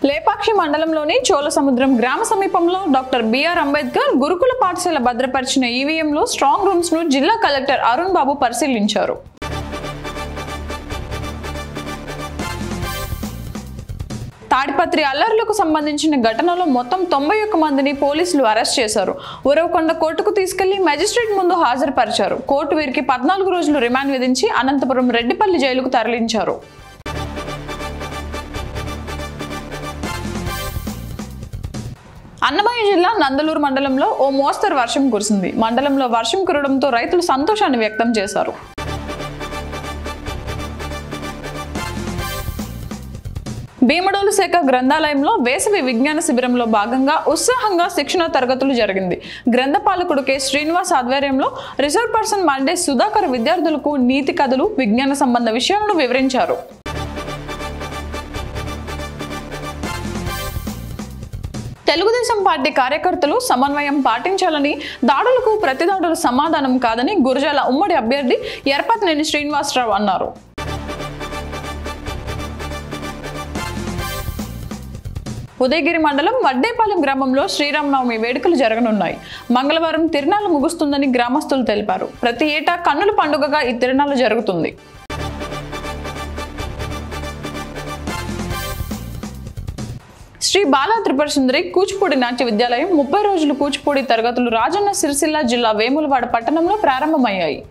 లేపాక్షి మండలంలోని చోళసముద్రం గ్రామ సమీపంలో డాక్టర్ బిఆర్ అంబేద్కర్ గురుకుల పాఠశాల భద్రపరిచిన ఈవీఎంలో స్ట్రాంగ్ రూమ్స్ ను జిల్లా కలెక్టర్ అరుణ్ బాబు పరిశీలించారు. తాడిపత్రి అల్లర్లకు సంబంధించిన ఘటనలో మొత్తం 91 మందిని పోలీసులు అరెస్ట్ చేశారు. ఉరవకొండ కోర్టుకు తీసుకెళ్లి మెజిస్ట్రేట్ ముందు హాజరుపరిచారు. కోర్టు వీరికి 14 రోజులు రిమాండ్ విధించి అనంతపురం రెడ్డిపల్లి జైలుకు తరలించారు. అన్నమయ్య జిల్లా నందలూరు మండలంలో ఓ మోస్తరు వర్షం కురిసింది. మండలంలో వర్షం కురవడంతో రైతులు సంతోషాన్ని వ్యక్తం చేశారు. భీమడోలు శాఖ గ్రంథాలయంలో వేసవి విజ్ఞాన శిబిరంలో భాగంగా ఉత్సాహంగా శిక్షణ తరగతులు జరిగింది. గ్రంథపాలకుడు కె శ్రీనివాస్ ఆధ్వర్యంలో రిజర్వ్ పర్సన్ మండే సుధాకర్ విద్యార్థులకు నీతి కథలు, విజ్ఞాన సంబంధ విషయాలను వివరించారు. తెలుగుదేశం పార్టీ కార్యకర్తలు సమన్వయం పాటించాలని, దాడులకు ప్రతిదాడులు సమాధానం కాదని గురజాల ఉమ్మడి అభ్యర్థి ఎర్పతినేని శ్రీనివాసరావు అన్నారు. ఉదయగిరి మండలం వడ్డేపాలెం గ్రామంలో శ్రీరామనవమి వేడుకలు జరగనున్నాయి. మంగళవారం తిరునాళ్లు ముగుస్తుందని గ్రామస్తులు తెలిపారు. ప్రతి ఏటా కన్నుల పండుగగా ఈ తిరునాళ్లు జరుగుతుంది. శ్రీ బాలా త్రిపుర సుందరి కూచిపూడి నాట్య విద్యాలయం 30 రోజులు కూచిపూడి తరగతులు రాజన్న సిరిసిల్ల జిల్లా వేములవాడ పట్టణంలో ప్రారంభమయ్యాయి.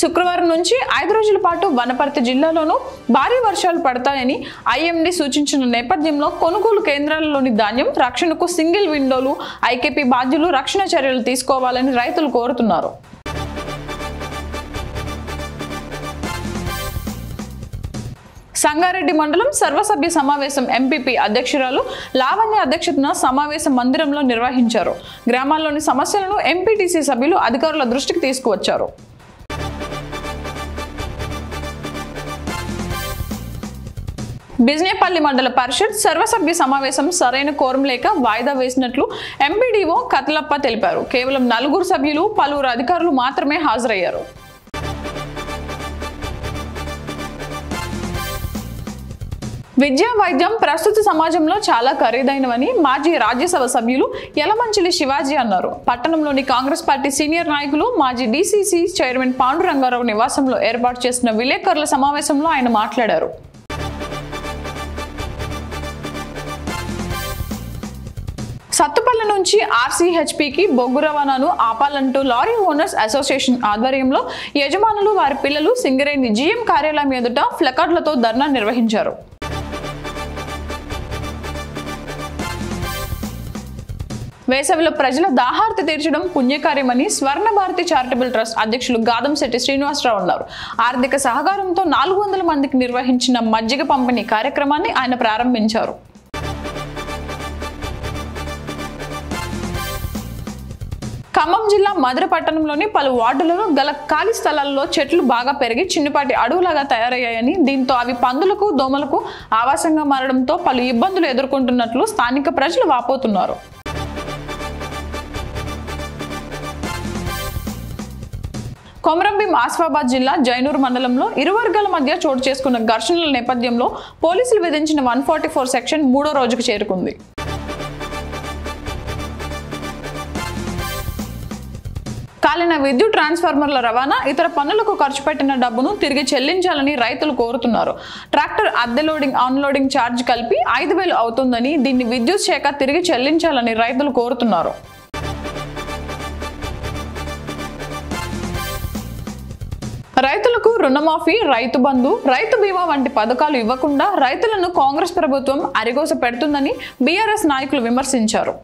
శుక్రవారం నుంచి 5 రోజుల పాటు వనపర్తి జిల్లాలోనూ భారీ వర్షాలు పడతాయని ఐఎండీ సూచించిన నేపథ్యంలో కొనుగోలు కేంద్రాలలోని ధాన్యం రక్షణకు సింగిల్ విండోలు, ఐకేపీ బాధ్యులు రక్షణ చర్యలు తీసుకోవాలని రైతులు కోరుతున్నారు. సంగారెడ్డి మండలం సర్వసభ్య సమావేశం ఎంపీపీ అధ్యక్షురాలు లావణ్య అధ్యక్షతన సమావేశ మందిరంలో నిర్వహించారు. గ్రామాల్లోని సమస్యలను ఎంపీటీసీ సభ్యులు అధికారుల దృష్టికి తీసుకువచ్చారు. బిజినేపల్లి మండల పరిషత్ సర్వసభ్య సమావేశం సరైన కోరం లేక వాయిదా వేసినట్లు ఎంపీడీఓ కతలప్ప తెలిపారు. కేవలం 4 సభ్యులు, పలువురు అధికారులు మాత్రమే హాజరయ్యారు. విద్యా వైద్యం ప్రస్తుత సమాజంలో చాలా ఖరీదైనవని మాజీ రాజ్యసభ సభ్యులు యలమంచిలి శివాజీ అన్నారు. పట్టణంలోని కాంగ్రెస్ పార్టీ సీనియర్ నాయకులు, మాజీ డీసీసీ చైర్మన్ పాండురంగారావు నివాసంలో ఏర్పాటు చేసిన విలేకరుల సమావేశంలో ఆయన మాట్లాడారు. సత్తుపల్లి నుంచి ఆర్సీహెచ్పీకి బొగ్గు రవాణాను ఆపాలంటూ లారీ ఓనర్స్ అసోసియేషన్ ఆధ్వర్యంలో యజమానులు, వారి పిల్లలు సింగరేణి జీఎం కార్యాలయం ఎదుట ప్లకార్డులతో ధర్నా నిర్వహించారు. వేసవిలో ప్రజల దాహార్తి తీర్చడం పుణ్యకార్యమని స్వర్ణ భారతి చారిటబుల్ ట్రస్ట్ అధ్యక్షులు గాదంశెట్టి శ్రీనివాసరావు అన్నారు. ఆర్థిక సహకారంతో 400 మందికి నిర్వహించిన మజ్జిగ పంపిణీ కార్యక్రమాన్ని ఆయన ప్రారంభించారు. ఖమ్మం జిల్లా మధుర పట్టణంలోని పలు వార్డులలో గల ఖాళీ స్థలాల్లో చెట్లు బాగా పెరిగి చిన్నపాటి అడవులాగా తయారయ్యాయని, దీంతో అవి పందులకు, దోమలకు ఆవాసంగా మారడంతో పలు ఇబ్బందులు ఎదుర్కొంటున్నట్లు స్థానిక ప్రజలు వాపోతున్నారు. కొమరంభీం ఆసిఫాబాద్ జిల్లా జైనూర్ మండలంలో ఇరు వర్గాల మధ్య చోటు చేసుకున్న ఘర్షణల నేపథ్యంలో పోలీసులు విధించిన 144 సెక్షన్ 3వ రోజుకు చేరుకుంది. కాలిన విద్యుత్ ట్రాన్స్ఫార్మర్ల రవాణా, ఇతర పనులకు ఖర్చు పెట్టిన డబ్బును తిరిగి చెల్లించాలని రైతులు కోరుతున్నారు. ట్రాక్టర్ అద్దె లోడింగ్, అన్లోడింగ్ ఛార్జ్ కలిపి 5,000 అవుతుందని, దీన్ని విద్యుత్ శాఖ తిరిగి చెల్లించాలని రైతులు కోరుతున్నారు. రైతులకు రుణమాఫీ, రైతు బంధు, రైతు బీమా వంటి పథకాలు ఇవ్వకుండా రైతులను కాంగ్రెస్ ప్రభుత్వం అరిగోస పెడుతుందని బీఆర్ఎస్ నాయకులు విమర్శించారు.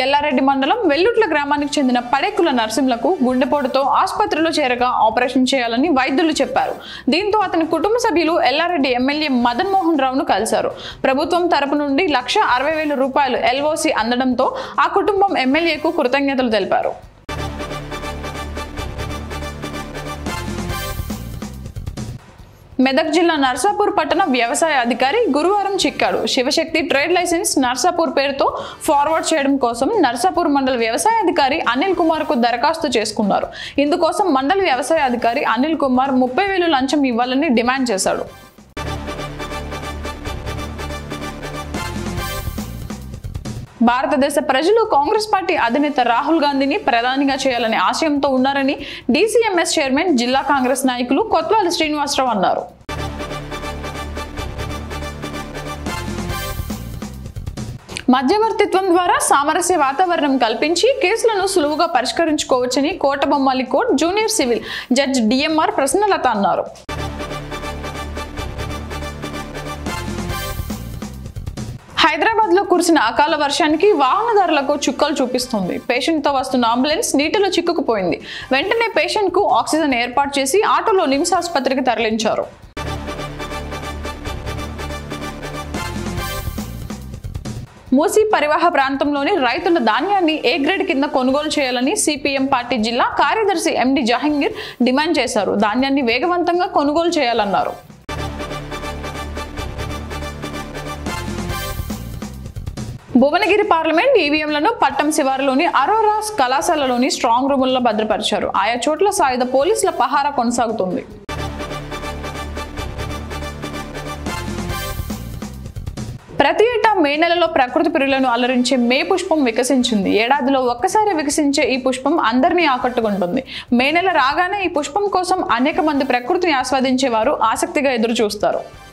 ఎల్లారెడ్డి మండలం వెల్లుట్ల గ్రామానికి చెందిన పడేకుల నర్సింలకు గుండెపోటుతో ఆసుపత్రిలో చేరగా ఆపరేషన్ చేయాలని వైద్యులు చెప్పారు. దీంతో అతని కుటుంబ సభ్యులు ఎల్లారెడ్డి ఎమ్మెల్యే మదన్ మోహన్ రావును కలిశారు. ప్రభుత్వం తరపు నుండి 1,60,000 రూపాయలు ఎల్ఓసి అందడంతో ఆ కుటుంబం ఎమ్మెల్యేకు కృతజ్ఞతలు తెలిపారు. మెదక్ జిల్లా నర్సాపూర్ పట్టణ వ్యవసాయ అధికారి గురువారం చిక్కాడు. శివశక్తి ట్రేడ్ లైసెన్స్ నర్సాపూర్ పేరుతో ఫార్వర్డ్ చేయడం కోసం నర్సాపూర్ మండల వ్యవసాయ అధికారి అనిల్ కుమార్ కు దరఖాస్తు చేసుకున్నారు. ఇందుకోసం మండల వ్యవసాయ అధికారి అనిల్ కుమార్ 30,000 లంచం ఇవ్వాలని డిమాండ్ చేశాడు. భారతదేశ ప్రజలు కాంగ్రెస్ పార్టీ అధినేత రాహుల్ గాంధీని ప్రధానిగా చేయాలనే ఆశయంతో ఉన్నారని డీసీఎంఎస్ చైర్మన్ జిల్లా కాంగ్రెస్ నాయకులు కొత్వాల శ్రీనివాసరావు అన్నారు. మధ్యవర్తిత్వం ద్వారా సామరస్య వాతావరణం కల్పించి కేసులను సులువుగా పరిష్కరించుకోవచ్చని Kotabommali court junior civil judge DMR Prasannalatha అన్నారు. హైదరాబాద్ లో కురిసిన అకాల వర్షానికి వాహనదారులకు చుక్కలు చూపిస్తుంది. పేషెంట్ తో వస్తున్న అంబులెన్స్ నీటిలో చిక్కుకుపోయింది. వెంటనే పేషెంట్ కు ఆక్సిజన్ ఏర్పాటు చేసి ఆటోలో నిమ్స్ ఆసుపత్రికి తరలించారు. మూసీ పరివాహ ప్రాంతంలోని రైతుల ధాన్యాన్ని ఏ గ్రేడ్ కింద కొనుగోలు చేయాలని సిపిఎం పార్టీ జిల్లా కార్యదర్శి ఎండి జహంగీర్ డిమాండ్ చేశారు. ధాన్యాన్ని వేగవంతంగా కొనుగోలు చేయాలన్నారు. భువనగిరి పార్లమెంట్ ఈవీఎంలను పట్టం శివారులోని అరోరా కళాశాలలోని స్ట్రాంగ్ రూముల్లో భద్రపరిచారు. ఆయా చోట్ల సాయుధ పోలీసుల పహారా కొనసాగుతుంది. ప్రతి ఏటా మే నెలలో ప్రకృతి ప్రియులను అలరించే మే పుష్పం వికసించింది. ఏడాదిలో ఒక్కసారి వికసించే ఈ పుష్పం అందరినీ ఆకట్టుకుంటుంది. మే నెల రాగానే ఈ పుష్పం కోసం అనేక మంది ప్రకృతిని ఆస్వాదించేవారు ఆసక్తిగా ఎదురు చూస్తారు.